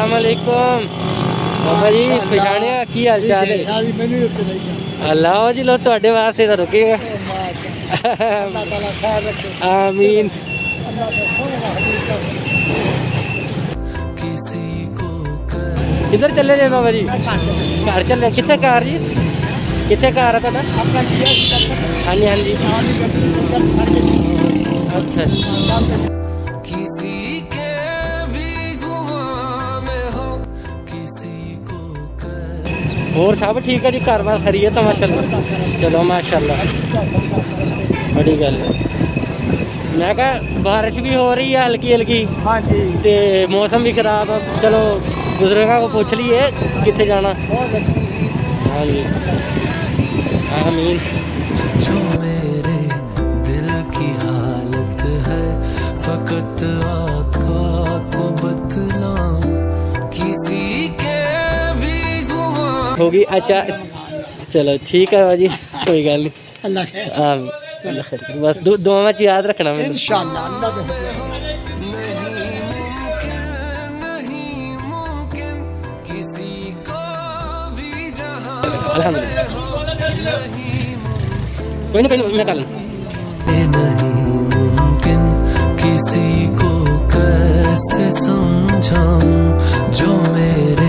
अस्सलाम वालेकुम बाबा जी पछाणिया की हाल चाल है अल्लाह जी लो तुहाडे वास्ते तो रुकेगा आमीन किधर चले जे बाबा जी घर चले कितने कार जी कितने कार है तुहाडा हाँ जी हाँ जी अच्छा और सब ठीक है जी घर बार खरी है तो माशाल्लाह चलो माशाल्लाह बड़ी गल है मैं कहा बारिश भी हो रही है हल्की हल्की हाँ जी ते मौसम भी खराब है चलो बुजुर्गों को पूछ लिए कितने जाना हाँ जी आमीन जो मेरे दिल की हालत है फकत आका को बतलाऊं किसी के भी गुमा होगी अच्छा चलो ठीक है बाजी कोई गल नहीं अल्लाह आमीन अल्लाह खैर बस दुआ में याद रखना मैंने इंशाअल्लाह किसी को भी जहां अल्हम्दुलिल्लाह कोई नहीं मैं कर लूँ नहीं मुमकिन किसी को कैसे समझाऊं जो मेरे